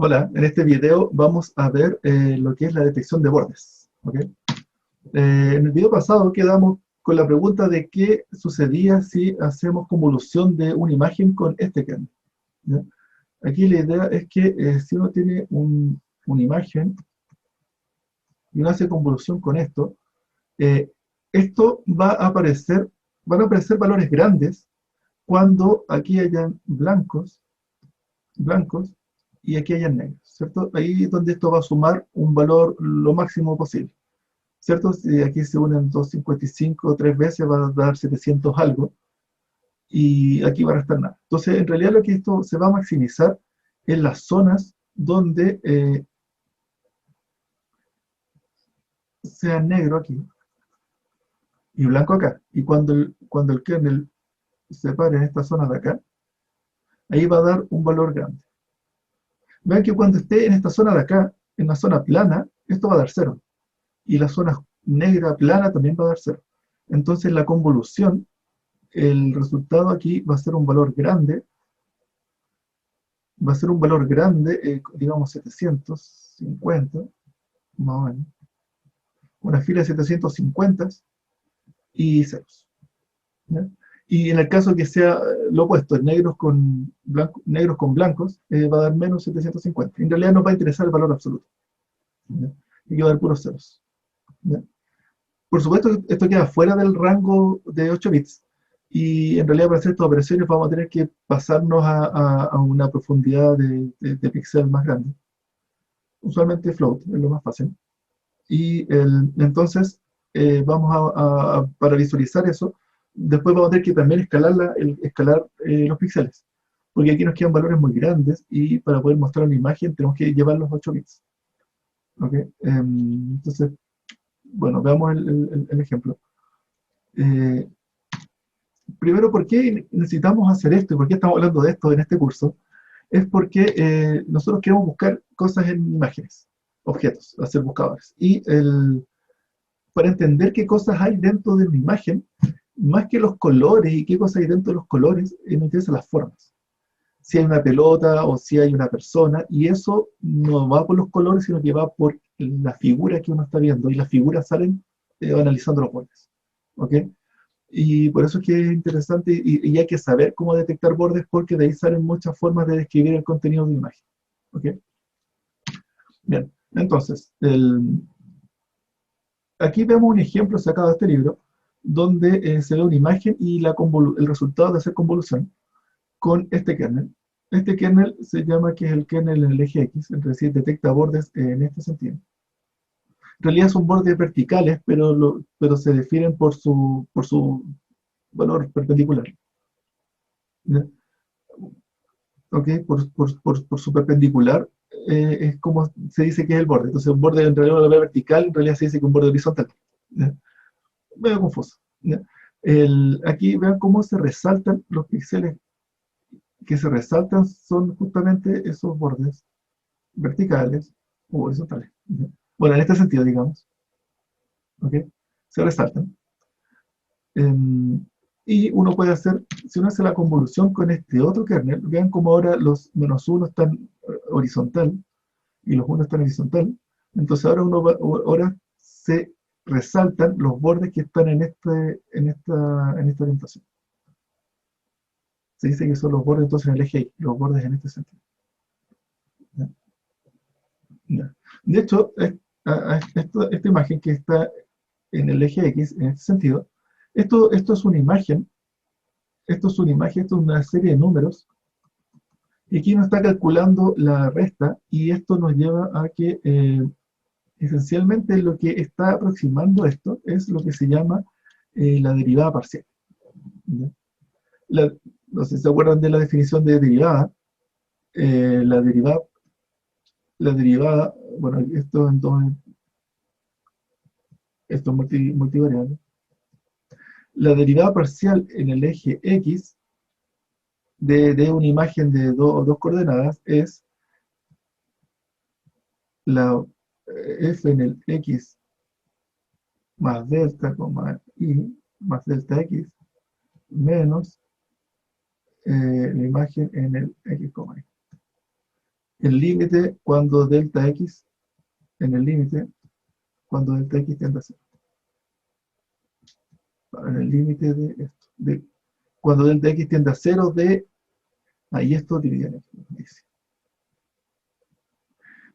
Hola, en este video vamos a ver lo que es la detección de bordes. ¿Ok? En el video pasado quedamos con la pregunta de qué sucedía si hacemos convolución de una imagen con este kernel. ¿Ya? Aquí la idea es que si uno tiene una imagen y uno hace convolución con esto, eh, esto va a aparecer, van a aparecer valores grandes cuando aquí hayan blancos y aquí hayan negros, ¿cierto? Ahí es donde esto va a sumar un valor lo máximo posible, ¿cierto? Si aquí se unen 255 tres veces va a dar 700 algo y aquí va a restar nada. Entonces, en realidad lo que esto se va a maximizar en las zonas donde sea negro aquí y blanco acá. Y cuando el kernel se pare en esta zona de acá, ahí va a dar un valor grande. Vean que cuando esté en esta zona de acá, en la zona plana, esto va a dar cero. Y la zona negra plana también va a dar cero. Entonces la convolución, el resultado aquí va a ser un valor grande, digamos 750, más o menos, una fila de 750 y ceros. ¿Ya? Y en el caso que sea lo opuesto, negros con blancos, va a dar menos 750. En realidad nos va a interesar el valor absoluto. ¿Ya? Y va a dar puros ceros. ¿Ya? Por supuesto, esto queda fuera del rango de 8 bits. Y en realidad para hacer estas operaciones vamos a tener que pasarnos a una profundidad de píxel más grande. Usualmente float es lo más fácil. Entonces, para visualizar eso, después vamos a tener que también escalar los píxeles. Porque aquí nos quedan valores muy grandes y para poder mostrar una imagen tenemos que llevar los 8 bits. ¿Ok? Entonces, bueno, veamos el ejemplo. Eh, Primero, ¿por qué necesitamos hacer esto y por qué estamos hablando de esto en este curso? Es porque nosotros queremos buscar cosas en imágenes, objetos, hacer buscadores. Para entender qué cosas hay dentro de una imagen, más que los colores y qué cosas hay dentro de los colores, nos interesan las formas. Si hay una pelota o si hay una persona, y eso no va por los colores, sino que va por la figura que uno está viendo, y las figuras salen analizando los bordes. ¿Ok? Y por eso es que es interesante y hay que saber cómo detectar bordes porque de ahí salen muchas formas de describir el contenido de una imagen. ¿Ok? Bien, entonces, aquí vemos un ejemplo sacado de este libro donde se ve una imagen y el resultado de hacer convolución con este kernel. Este kernel se llama que es el kernel en el eje X, es decir, detecta bordes en este sentido. En realidad son bordes verticales, pero se definen por su valor perpendicular. ¿Ya? ¿Ok? Por su perpendicular, es como se dice que es el borde. Entonces, un borde en realidad uno lo ve vertical, en realidad se dice que un borde horizontal. ¿Ya? Medio confuso. ¿Ya? Aquí vean cómo se resaltan los píxeles que se resaltan son justamente esos bordes verticales o horizontales. ¿Ya? Bueno, en este sentido, digamos. ¿Ok? Se resaltan. Y uno puede hacer, si uno hace la convolución con este otro kernel, vean cómo ahora los -1 están horizontal y los 1 están horizontal. Entonces ahora se resaltan los bordes que están en esta orientación. Se dice que son los bordes entonces en el eje Y, los bordes en este sentido. ¿Ya? ¿Ya? De hecho, esta imagen que está en el eje X, en este sentido, esto es una imagen, esto es una serie de números, y aquí nos está calculando la resta, y esto nos lleva a que esencialmente lo que está aproximando esto es lo que se llama la derivada parcial. ¿Ya? No sé si se acuerdan de la definición de derivada. Eh, la derivada, la derivada, bueno, esto es multivariable. La derivada parcial en el eje X de una imagen de dos coordenadas es la f en el X más delta, y más delta X menos la imagen en el X, y. el límite cuando delta x, en el límite cuando delta x tiende a 0. En el límite de esto, cuando delta x tiende a 0 de, ahí esto dividido en x,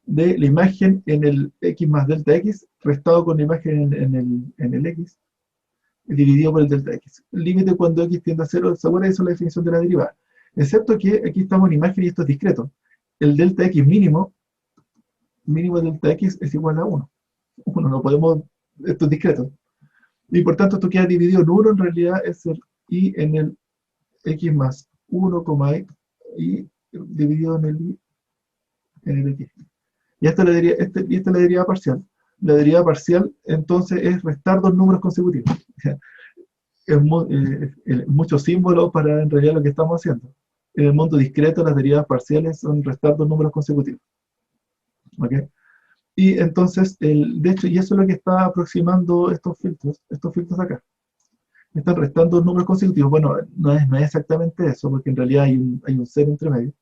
de la imagen en el x más delta x, restado con la imagen en el x, dividido por el delta x. El límite cuando x tiende a 0, ¿se acuerdan? Eso es la definición de la derivada. Excepto que aquí estamos en imagen y esto es discreto. El delta x mínimo de delta x es igual a 1. 1 no podemos, esto es discreto. Y por tanto esto queda dividido en 1, en realidad es el y en el x más 1, y dividido en el y en el x. Y esta es la derivada parcial. La derivada parcial entonces es restar dos números consecutivos. Es muchos símbolos para en realidad lo que estamos haciendo. En el mundo discreto las derivadas parciales son restar dos números consecutivos. ¿Ok? Y entonces, de hecho, y eso es lo que está aproximando estos filtros de acá. Están restando números consecutivos. Bueno, no es exactamente eso, porque en realidad hay un cero entre medio.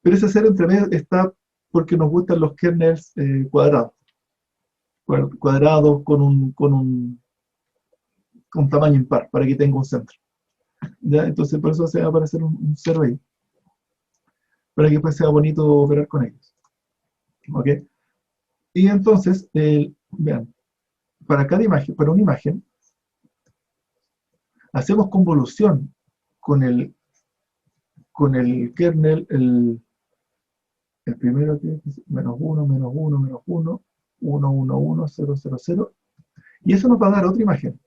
Pero ese cero entre medio está porque nos gustan los kernels cuadrados. Cuadrados con tamaño impar, para que tenga un centro. ¿Ya? Entonces, por eso se va a aparecer un cero ahí. Para que después sea bonito operar con ellos. ¿Ok? Y entonces, vean, para cada imagen, para una imagen, hacemos convolución con el kernel, el primero que es menos 1, menos 1, menos 1, 1, 1, 1, 0, 0, 0, y eso nos va a dar otra imagen,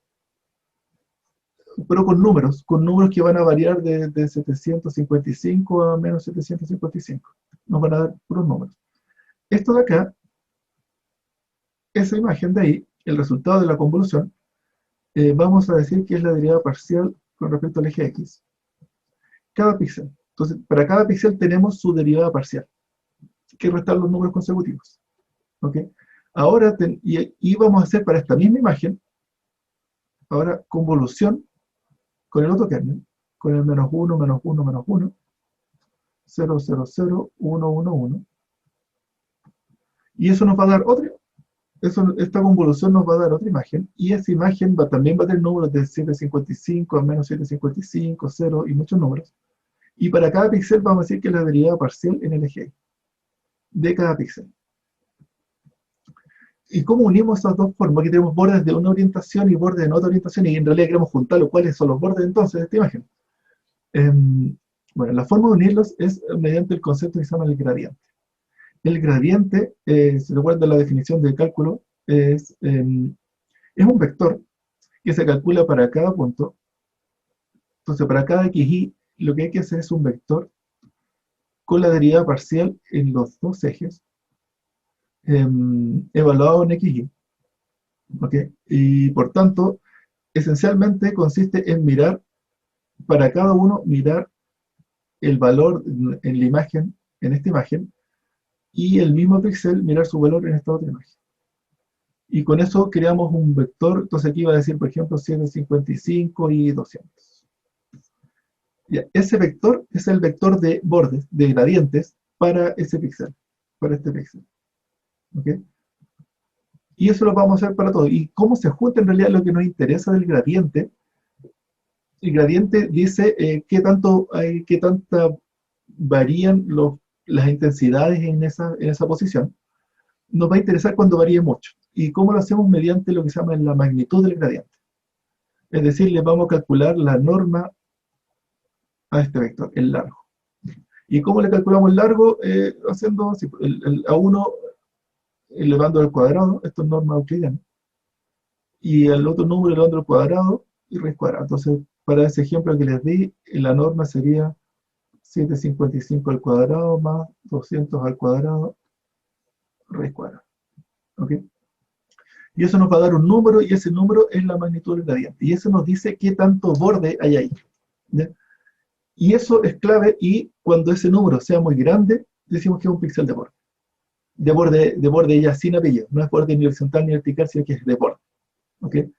pero con números que van a variar de 755 a menos 755. Nos van a dar puros números. Esto de acá, esa imagen de ahí, el resultado de la convolución, vamos a decir que es la derivada parcial con respecto al eje X. Cada píxel. Entonces, para cada píxel tenemos su derivada parcial, que restar los números consecutivos. ¿Ok? Ahora, y vamos a hacer para esta misma imagen, ahora convolución con el otro kernel, con el menos 1, menos 1, menos 1, 0, 0, 0, 1, 1, 1. Y eso nos va a dar otra, esta convolución nos va a dar otra imagen, y esa imagen también va a tener números de 755 a menos 755, 0 y muchos números. Y para cada píxel vamos a decir que es la derivada parcial en el eje de cada píxel. ¿Y cómo unimos esas dos formas? Aquí tenemos bordes de una orientación y bordes de otra orientación, y en realidad queremos juntarlo. ¿Cuáles son los bordes entonces de esta imagen? Bueno, la forma de unirlos es mediante el concepto que se llama el gradiente. El gradiente, si recuerdan la definición de cálculo, es un vector que se calcula para cada punto. Entonces, para cada xy, lo que hay que hacer es un vector con la derivada parcial en los dos ejes, evaluado en xy. ¿Okay? Y por tanto, esencialmente consiste en mirar, para cada uno, mirar el valor en la imagen, en esta imagen, y el mismo píxel mirar su valor en esta otra imagen. Y con eso creamos un vector. Entonces aquí va a decir, por ejemplo, 755 y 200. Ya, ese vector es el vector de bordes, de gradientes, para ese píxel, para este píxel. ¿Ok? Y eso lo vamos a hacer para todo. ¿Y cómo se junta en realidad lo que nos interesa del gradiente? El gradiente dice qué tanta varían las intensidades en esa posición. Nos va a interesar cuando varíe mucho. ¿Y cómo lo hacemos? Mediante lo que se llama la magnitud del gradiente. Es decir, le vamos a calcular la norma a este vector, el largo. ¿Y cómo le calculamos el largo? Haciendo así, a 1 elevando al cuadrado, esto es norma euclidiana, y el otro número elevando al cuadrado y raíz cuadrada. Entonces, para ese ejemplo que les di, la norma sería 755 al cuadrado más 200 al cuadrado raíz cuadrada. ¿Ok? Y eso nos va a dar un número, y ese número es la magnitud del gradiente. Y eso nos dice qué tanto borde hay ahí. ¿Ya? Y eso es clave, y cuando ese número sea muy grande, decimos que es un píxel de borde. De borde ya sin apellido. No es borde ni horizontal ni vertical, sino que es de borde. ¿Okay?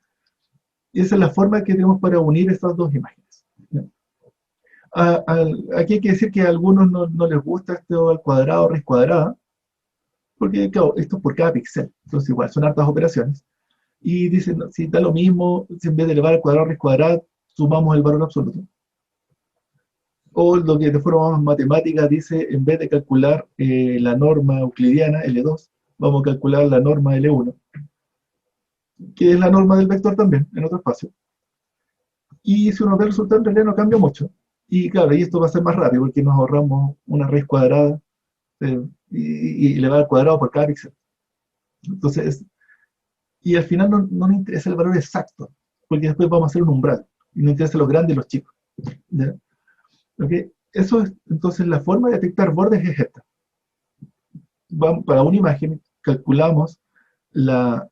Y esa es la forma que tenemos para unir estas dos imágenes. ¿Ya? Aquí hay que decir que a algunos no les gusta esto al cuadrado, raíz cuadrada, porque claro, esto es por cada píxel, entonces igual son hartas operaciones. Y dicen, no, si da lo mismo, si en vez de elevar al cuadrado, raíz cuadrada, sumamos el valor absoluto. O lo que de forma más matemática dice, en vez de calcular la norma euclidiana, L2, vamos a calcular la norma L1, que es la norma del vector también, en otro espacio. Y si uno ve el resultado, en realidad no cambia mucho. Y claro, y esto va a ser más rápido porque nos ahorramos una raíz cuadrada y elevar al cuadrado por cada píxel. Entonces, y al final no nos interesa el valor exacto, porque después vamos a hacer un umbral, y nos interesa los grandes y los chicos. ¿Ya? ¿Okay? Eso es, entonces la forma de detectar bordes es esta. Para una imagen calculamos la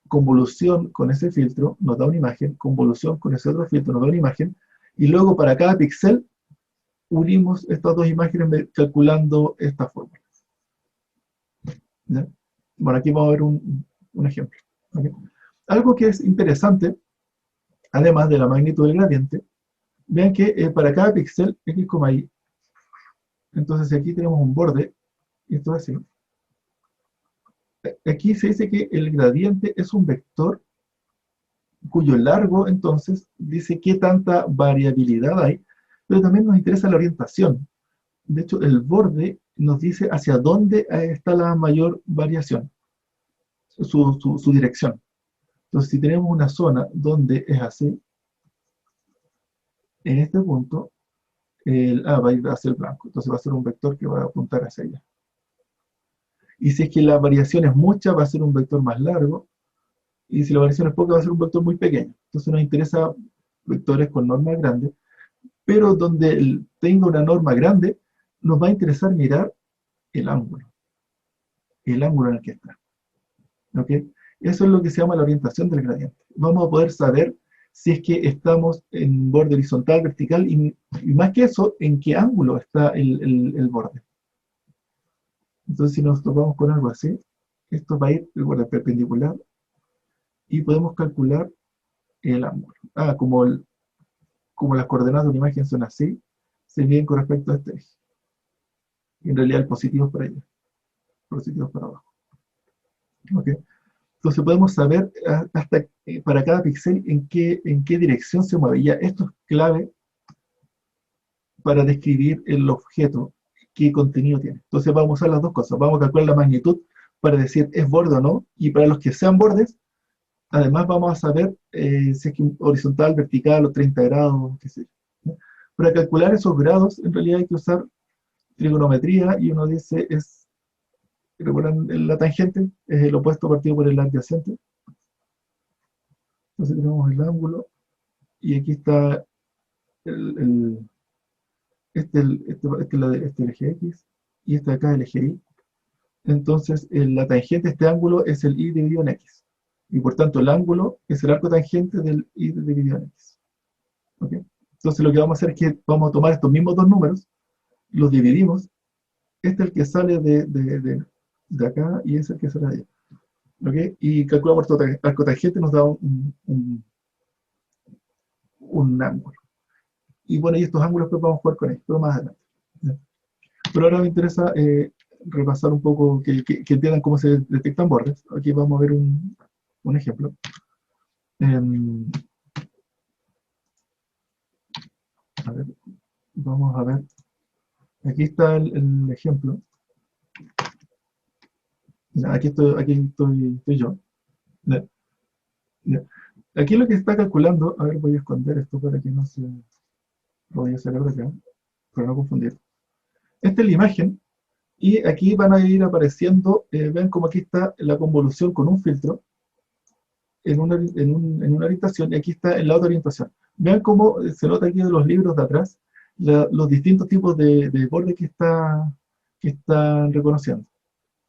convolución con ese filtro, nos da una imagen, convolución con ese otro filtro nos da una imagen, y luego para cada píxel unimos estas dos imágenes calculando esta fórmula. ¿Ya? Bueno, aquí vamos a ver un ejemplo. ¿Okay? Algo que es interesante, además de la magnitud del gradiente, vean que para cada píxel, x, y, entonces si aquí tenemos un borde, y esto es así, aquí se dice que el gradiente es un vector cuyo largo, entonces, dice qué tanta variabilidad hay, pero también nos interesa la orientación. De hecho, el borde nos dice hacia dónde está la mayor variación, su dirección. Entonces, si tenemos una zona donde es así, en este punto, va a ir hacia el blanco. Entonces va a ser un vector que va a apuntar hacia allá. Y si es que la variación es mucha, va a ser un vector más largo. Y si la variación es poca, va a ser un vector muy pequeño. Entonces nos interesa vectores con normas grandes. Pero donde tenga una norma grande, nos va a interesar mirar el ángulo en el que está. ¿Ok? Eso es lo que se llama la orientación del gradiente. Vamos a poder saber si es que estamos en borde horizontal, vertical, y más que eso, en qué ángulo está el borde. Entonces, si nos topamos con algo así, esto va a ir el borde perpendicular y podemos calcular el ángulo. Como las coordenadas de una imagen son así, se miden con respecto a este eje. En realidad el positivo es para allá, el positivo es para abajo. ¿Okay? Entonces podemos saber hasta para cada píxel en qué dirección se mueve. Ya esto es clave para describir el objeto, qué contenido tiene. Entonces vamos a usar las dos cosas. Vamos a calcular la magnitud para decir es borde o no, y para los que sean bordes, además vamos a saber si es que horizontal, vertical o 30 grados, qué sé yo. Para calcular esos grados, en realidad hay que usar trigonometría y uno dice, ¿recuerdan la tangente? Es el opuesto partido por el adyacente. Entonces tenemos el ángulo y aquí está el, este el eje X y este acá el eje Y. Entonces la tangente de este ángulo es el Y dividido en X. Y por tanto el ángulo es el arco tangente del Y dividido en X. ¿Okay? Entonces lo que vamos a hacer es que vamos a tomar estos mismos dos números, los dividimos. Este es el que sale de acá y es el que sale de allá. ¿Okay? Y calculamos el arco tangente, nos da un ángulo. Y bueno, y estos ángulos pues vamos a jugar con ellos, pero más adelante. ¿Ya? Pero ahora me interesa repasar un poco, que entiendan cómo se detectan bordes. Aquí vamos a ver un ejemplo. A ver, vamos a ver. Aquí está el ejemplo. Aquí estoy yo. ¿Ya? ¿Ya? Aquí lo que está calculando, a ver, voy a esconder esto para que no se... Lo voy a sacar de acá, para no confundir. Esta es la imagen, y aquí van a ir apareciendo, vean como aquí está la convolución con un filtro, en una orientación, y aquí está en la otra orientación. Vean cómo se nota aquí de los libros de atrás, los distintos tipos de bordes que están reconociendo.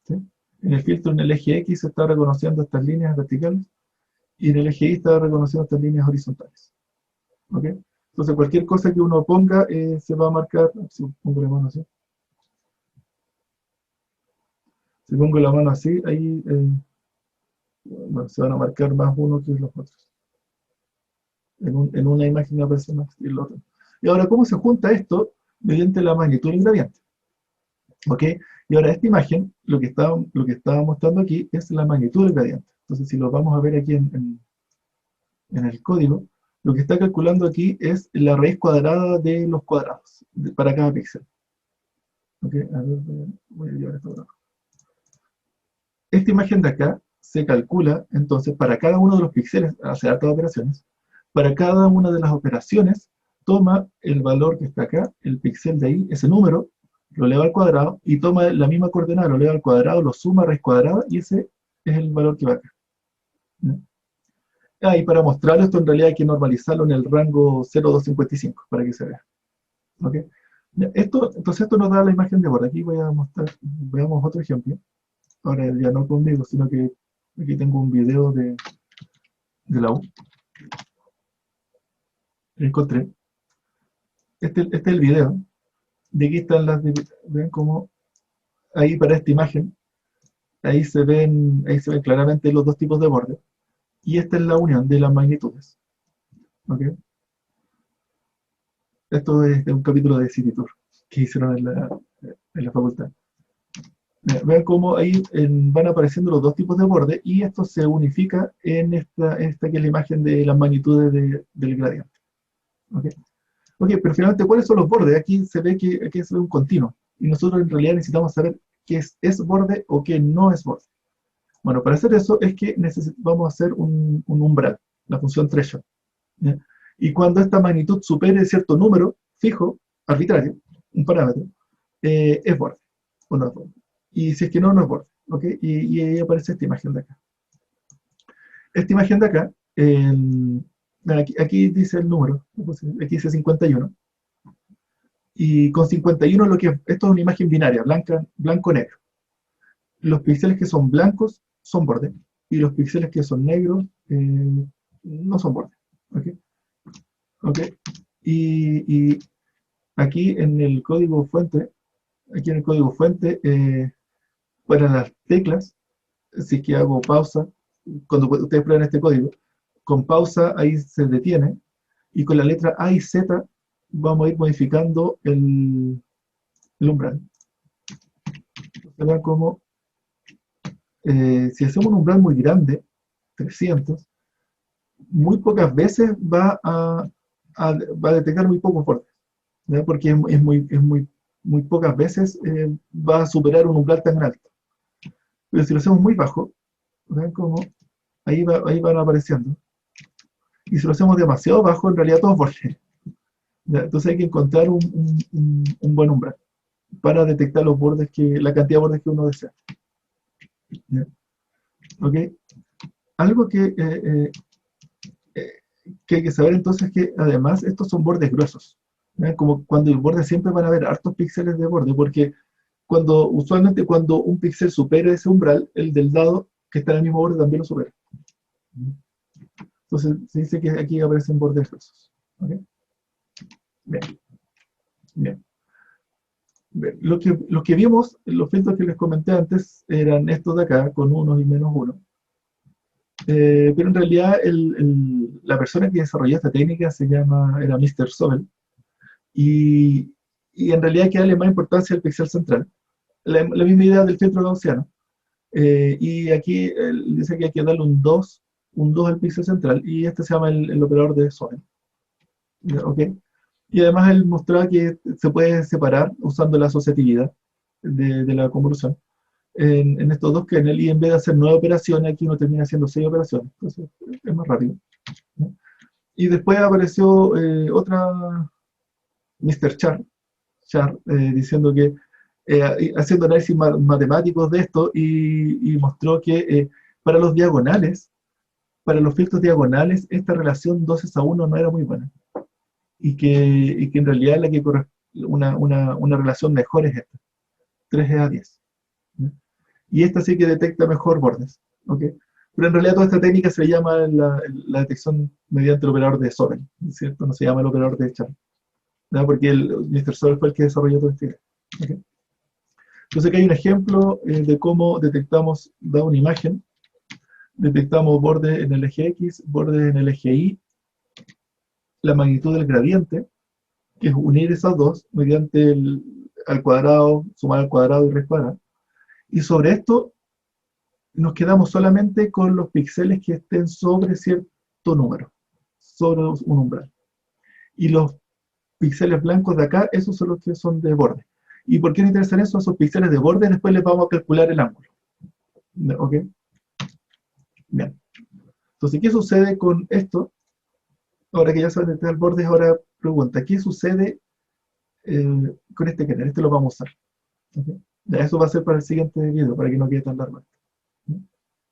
¿Sí? En el filtro, en el eje X, se está reconociendo estas líneas verticales, y en el eje Y está reconociendo estas líneas horizontales. ¿Ok? Entonces, cualquier cosa que uno ponga se va a marcar. Si pongo la mano así, ahí bueno, se van a marcar más uno que los otros. En una imagen aparece más que el otro. Y ahora, ¿cómo se junta esto? Mediante la magnitud del gradiente. ¿Ok? Y ahora esta imagen, lo que estaba mostrando aquí es la magnitud del gradiente. Entonces, si lo vamos a ver aquí en el código, lo que está calculando aquí es la raíz cuadrada de los cuadrados para cada píxel. ¿Ok? A ver, voy a llevar esto abajo. Esta imagen de acá se calcula, entonces, para cada uno de los píxeles, hace hartas operaciones, para cada una de las operaciones, toma el valor que está acá, el píxel de ahí, ese número, lo eleva al cuadrado, y toma la misma coordenada, lo eleva al cuadrado, lo suma a raíz cuadrada, y ese es el valor que va acá. ¿No? Y para mostrarlo, esto en realidad hay que normalizarlo en el rango 0,255, para que se vea. ¿Ok? Entonces esto nos da la imagen de borde. Aquí voy a mostrar, veamos otro ejemplo. Ahora ya no conmigo, sino que aquí tengo un video de la U. Lo encontré. Este es el video. De aquí están ven como ahí para esta imagen, ahí se ven claramente los dos tipos de bordes. Y esta es la unión de las magnitudes. ¿Ok? Esto es de un capítulo de City Tour que hicieron en la facultad. Vean cómo ahí van apareciendo los dos tipos de bordes y esto se unifica en esta que es la imagen de las magnitudes del gradiente. ¿Ok? Ok, pero finalmente, ¿cuáles son los bordes? Aquí se ve que aquí se ve un continuo y nosotros en realidad necesitamos saber qué es borde o qué no es borde. Bueno, para hacer eso es que vamos a hacer un umbral, la función threshold. ¿Ya? Y cuando esta magnitud supere cierto número fijo, arbitrario, un parámetro, es borde o no es borde. Y si es que no, no es borde. ¿Ok? Y ahí aparece esta imagen de acá. Esta imagen de acá, aquí dice el número, aquí dice 51. Y con 51 esto es una imagen binaria, blanco-negro. Los píxeles que son blancos son borde, y los píxeles que son negros no son borde. ¿Ok? ¿Ok? Y aquí en el código fuente, para las teclas, si es que hago pausa, cuando ustedes prueben este código, con pausa ahí se detiene, y con la letra A y Z vamos a ir modificando el umbral. Entonces vean cómo, si hacemos un umbral muy grande, 300, muy pocas veces va a detectar muy pocos bordes, ¿ya? Porque muy pocas veces va a superar un umbral tan alto. Pero si lo hacemos muy bajo, vean cómo ahí van apareciendo. Y si lo hacemos demasiado bajo, en realidad todos bordes. ¿Ya? Entonces hay que encontrar un buen umbral para detectar los bordes la cantidad de bordes que uno desea. ¿Ya? ¿Ok? Algo que hay que saber entonces es que además estos son bordes gruesos. ¿Ya? Como cuando el borde siempre van a haber hartos píxeles de borde, porque usualmente cuando un píxel supera ese umbral, el del lado que está en el mismo borde también lo supera. Entonces se dice que aquí aparecen bordes gruesos. ¿Okay? Bien. Bien. Bien. Lo que vimos, los filtros que les comenté antes, eran estos de acá, con unos y menos uno. Pero en realidad la persona que desarrolló esta técnica era Mr. Sobel, y en realidad hay que darle más importancia al píxel central. La misma idea del filtro gaussiano. Y aquí dice que hay que darle un 2 al píxel central, y este se llama el operador de Sobel. ¿Ok? Y además él mostraba que se puede separar usando la asociatividad de la convolución en estos dos kernels, y en vez de hacer 9 operaciones, aquí uno termina haciendo 6 operaciones. Entonces es más rápido. ¿No? Y después apareció otra, Mr. Char, diciendo que haciendo análisis matemáticos de esto, y mostró que para los diagonales, para los filtros diagonales, esta relación 12:1 no era muy buena. Y que en realidad una relación mejor es esta, 3:10. ¿No? Y esta sí que detecta mejor bordes. ¿Okay? Pero en realidad toda esta técnica se llama la detección mediante el operador de Sobel, ¿cierto? No se llama el operador de Char, ¿no? Porque el Mr. Sobel fue el que desarrolló todo este. ¿Okay? Entonces aquí hay un ejemplo de cómo detectamos, da una imagen, detectamos bordes en el eje X, bordes en el eje Y, la magnitud del gradiente, que es unir esas dos mediante al cuadrado, sumar al cuadrado y raíz cuadrada. Y sobre esto nos quedamos solamente con los píxeles que estén sobre cierto número, sobre un umbral. Y los píxeles blancos de acá, esos son los que son de borde. ¿Y por qué nos interesan eso? Esos píxeles de borde, después les vamos a calcular el ángulo. ¿Ok? Bien. Entonces, ¿qué sucede con esto? Ahora que ya saben dónde está el borde, ahora pregunta, ¿qué sucede con este canal? Este lo vamos a usar. ¿Okay? Ya, eso va a ser para el siguiente video, para que no quede tan largo.